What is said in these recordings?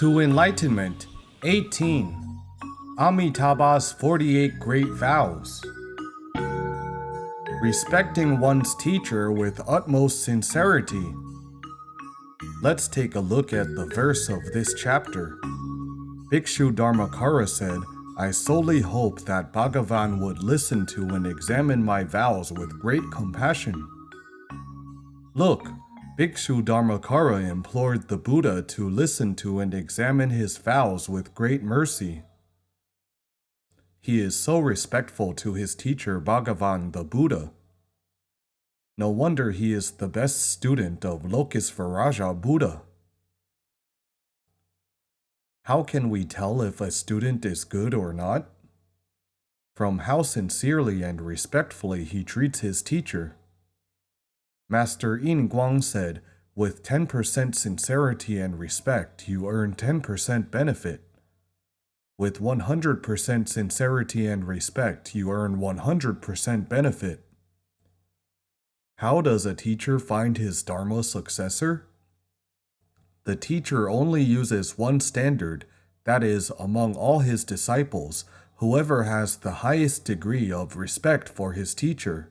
to Enlightenment 18. Amitabha's 48 Great Vows. Respecting one's teacher with utmost sincerity. Let's take a look at the verse of this chapter. Bhikṣu Dharmâkara said, "I solely hope that Bhagavan would listen to and examine my vows with great compassion." Look, Bhikṣu Dharmâkara implored the Buddha to listen to and examine his vows with great mercy. He is so respectful to his teacher Bhagavan the Buddha. No wonder he is the best student of Lokêśvararāja Buddha. How can we tell if a student is good or not? From how sincerely and respectfully he treats his teacher. Master Yin Guang said, "With 10% sincerity and respect, you earn 10% benefit. With 100% sincerity and respect, you earn 100% benefit." How does a teacher find his Dharma successor? The teacher only uses one standard, that is, among all his disciples, whoever has the highest degree of respect for his teacher.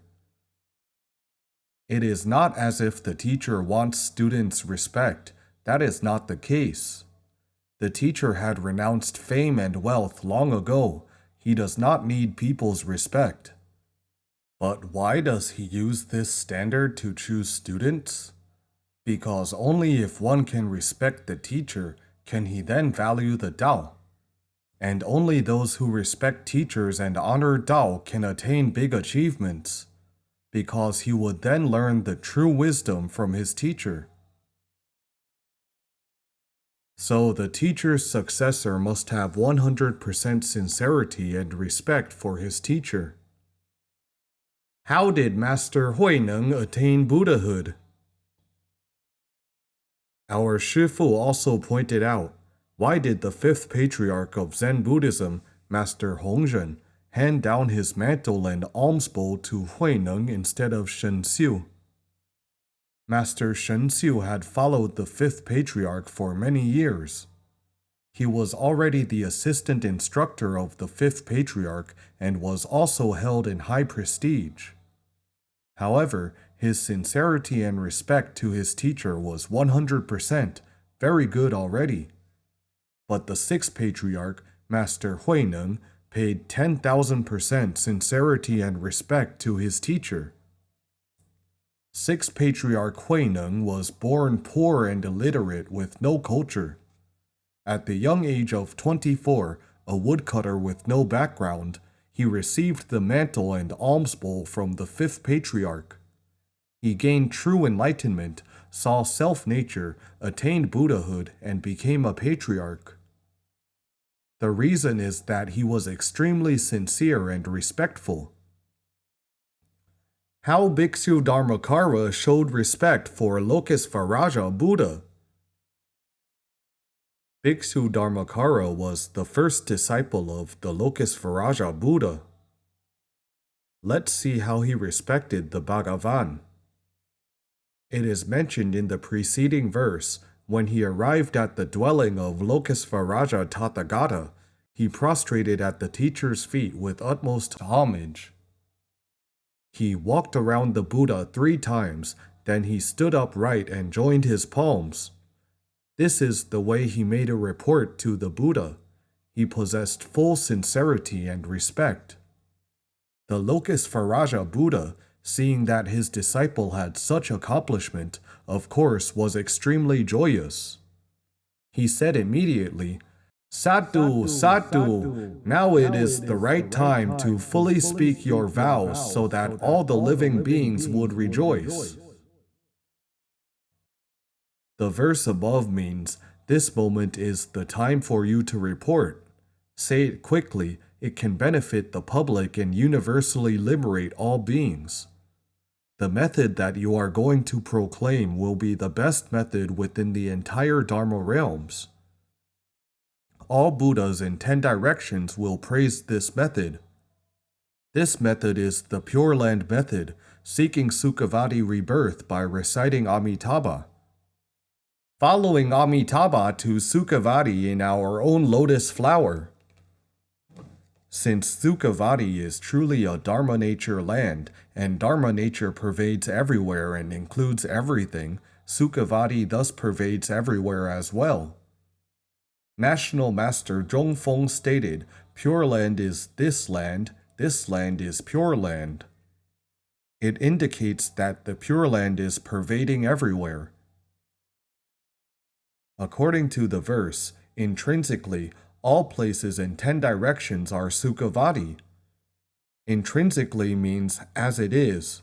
It is not as if the teacher wants students' respect. That is not the case. The teacher had renounced fame and wealth long ago. He does not need people's respect. But why does he use this standard to choose students? Because only if one can respect the teacher can he then value the Tao. And only those who respect teachers and honor Tao can attain big achievements, because he would then learn the true wisdom from his teacher. So the teacher's successor must have 100% sincerity and respect for his teacher. How did Master Huineng attain Buddhahood? Our Shifu also pointed out, why did the fifth patriarch of Zen Buddhism, Master Hongzhen, hand down his mantle and alms bowl to Huineng instead of Shen Xiu? Master Shen Xiu had followed the fifth patriarch for many years. He was already the assistant instructor of the fifth patriarch and was also held in high prestige. However, his sincerity and respect to his teacher was 100%, very good already. But the sixth patriarch, Master Huineng, paid 10,000% sincerity and respect to his teacher. Sixth Patriarch Huineng was born poor and illiterate with no culture. At the young age of 24, a woodcutter with no background, he received the mantle and alms bowl from the fifth patriarch. He gained true enlightenment, saw self-nature, attained Buddhahood, and became a patriarch. The reason is that he was extremely sincere and respectful. How Bhikṣu Dharmâkara showed respect for Lokêśvararāja Buddha. Bhikṣu Dharmâkara was the first disciple of the Lokêśvararāja Buddha. Let's see how he respected the Bhagavan. It is mentioned in the preceding verse, when he arrived at the dwelling of Lokêśvararāja Tathagata, he prostrated at the teacher's feet with utmost homage. He walked around the Buddha 3 times, then he stood upright and joined his palms. This is the way he made a report to the Buddha. He possessed full sincerity and respect. The Lokêśvararāja Buddha, seeing that his disciple had such accomplishment, of course was extremely joyous. He said immediately, "Sadhu, Sadhu, now it is the right time to fully speak your vows so that all the living beings would rejoice." The verse above means, this moment is the time for you to report. Say it quickly, it can benefit the public and universally liberate all beings. The method that you are going to proclaim will be the best method within the entire Dharma realms. All Buddhas in 10 directions will praise this method. This method is the Pure Land method, seeking Sukhavati rebirth by reciting Amitabha. following Amitabha to Sukhavati in our own lotus flower. Since Sukhavati is truly a Dharma nature land, and Dharma nature pervades everywhere and includes everything, Sukhavati thus pervades everywhere as well. National Master Zhongfeng stated, "Pure Land is this land is Pure Land." It indicates that the Pure Land is pervading everywhere. According to the verse, intrinsically, all places in 10 directions are Sukhavati. Intrinsically means as it is.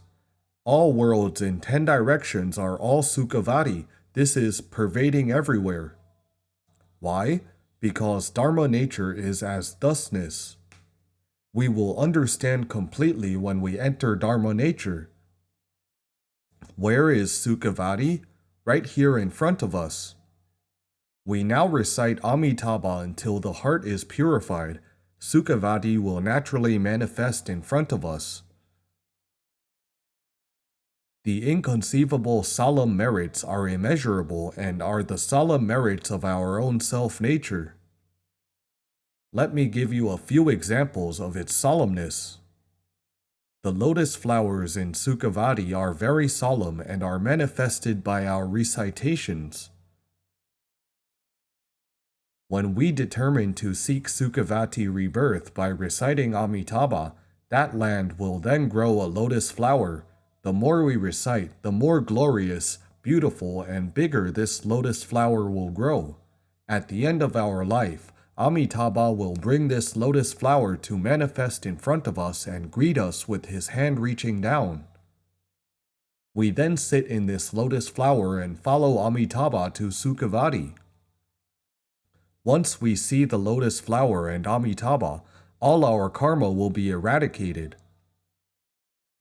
All worlds in 10 directions are all Sukhavati. This is pervading everywhere. Why? Because Dharma nature is as thusness. We will understand completely when we enter Dharma nature. Where is Sukhavati? Right here in front of us. We now recite Amitabha until the heart is purified. Sukhavati will naturally manifest in front of us. The inconceivable solemn merits are immeasurable and are the solemn merits of our own self-nature. Let me give you a few examples of its solemnness. The lotus flowers in Sukhavati are very solemn and are manifested by our recitations. When we determine to seek Sukhavati rebirth by reciting Amitabha, that land will then grow a lotus flower. The more we recite, the more glorious, beautiful, and bigger this lotus flower will grow. At the end of our life, Amitabha will bring this lotus flower to manifest in front of us and greet us with his hand reaching down. We then sit in this lotus flower and follow Amitabha to Sukhavati. Once we see the lotus flower and Amitabha, all our karma will be eradicated.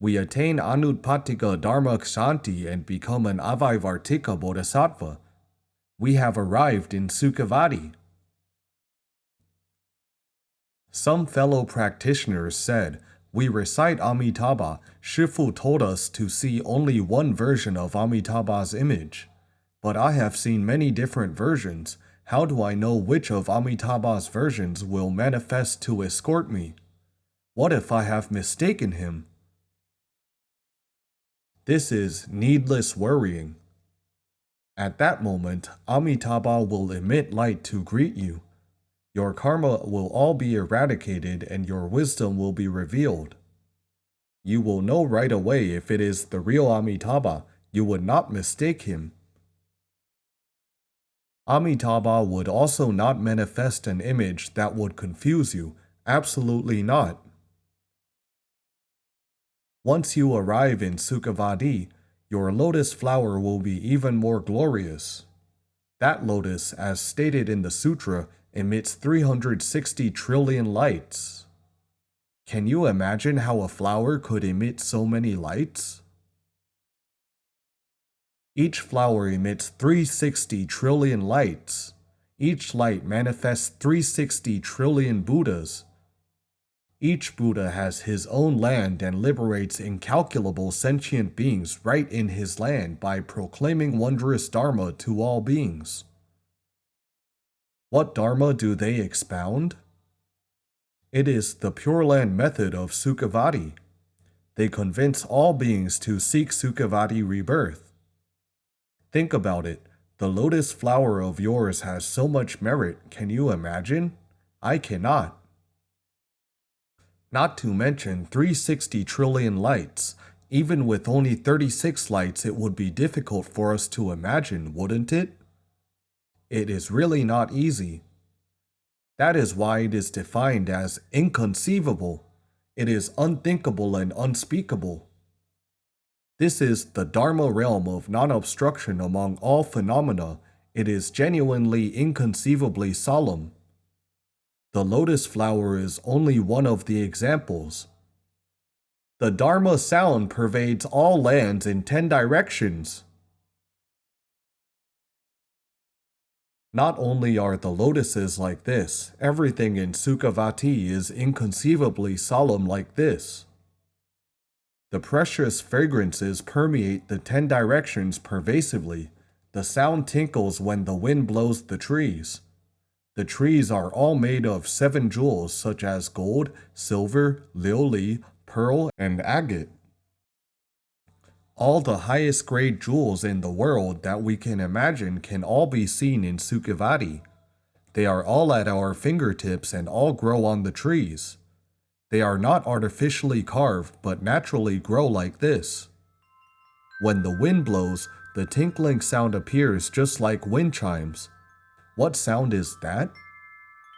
We attain Anutpatika Dharma Kshanti and become an Avaivartika Bodhisattva. We have arrived in Sukhavati. Some fellow practitioners said, "We recite Amitabha. Shifu told us to see only one version of Amitabha's image. But I have seen many different versions. How do I know which of Amitabha's versions will manifest to escort me? What if I have mistaken him?" This is needless worrying. At that moment, Amitabha will emit light to greet you. Your karma will all be eradicated and your wisdom will be revealed. You will know right away if it is the real Amitabha. You would not mistake him. Amitabha would also not manifest an image that would confuse you. Absolutely not. Once you arrive in Sukhavati, your lotus flower will be even more glorious. That lotus, as stated in the sutra, emits 360 trillion lights. Can you imagine how a flower could emit so many lights? Each flower emits 360 trillion lights. Each light manifests 360 trillion Buddhas. Each Buddha has his own land and liberates incalculable sentient beings right in his land by proclaiming wondrous Dharma to all beings. What Dharma do they expound? It is the Pure Land method of Sukhavati. They convince all beings to seek Sukhavati rebirth. Think about it. The lotus flower of yours has so much merit. Can you imagine? I cannot. Not to mention 360 trillion lights. Even with only 36 lights, it would be difficult for us to imagine, wouldn't it? It is really not easy. That is why it is defined as inconceivable. It is unthinkable and unspeakable. This is the Dharma realm of non-obstruction among all phenomena. It is genuinely inconceivably solemn. The lotus flower is only one of the examples. The Dharma sound pervades all lands in 10 directions. Not only are the lotuses like this, everything in Sukhavati is inconceivably solemn like this. The precious fragrances permeate the 10 directions pervasively. The sound tinkles when the wind blows the trees. The trees are all made of 7 jewels such as gold, silver, liuli, pearl, and agate. All the highest grade jewels in the world that we can imagine can all be seen in Sukhavati. They are all at our fingertips and all grow on the trees. They are not artificially carved but naturally grow like this. When the wind blows, the tinkling sound appears just like wind chimes. What sound is that?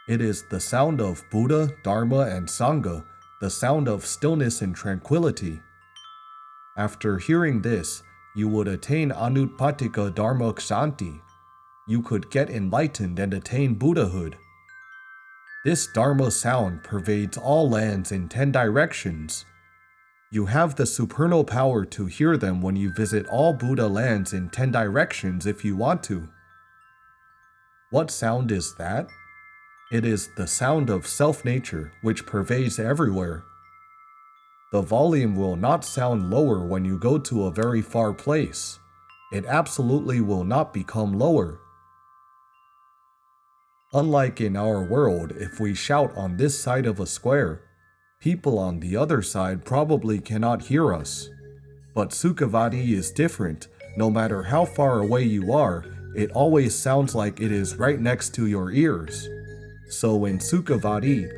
It is the sound of Buddha, Dharma, and Sangha, the sound of stillness and tranquility. After hearing this, you would attain Anutpatika Dharma Kshanti. You could get enlightened and attain Buddhahood. This Dharma sound pervades all lands in 10 directions. You have the supernal power to hear them when you visit all Buddha lands in 10 directions if you want to. What sound is that? It is the sound of self-nature, which pervades everywhere. The volume will not sound lower when you go to a very far place. It absolutely will not become lower. Unlike in our world, if we shout on this side of a square, people on the other side probably cannot hear us. But Sukhavati is different. No matter how far away you are, it always sounds like it is right next to your ears. So in Sukhavati,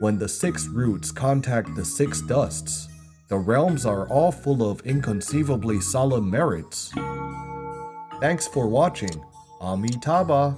when the 6 roots contact the 6 dusts, the realms are all full of inconceivably solemn merits. Thanks for watching. Amitabha.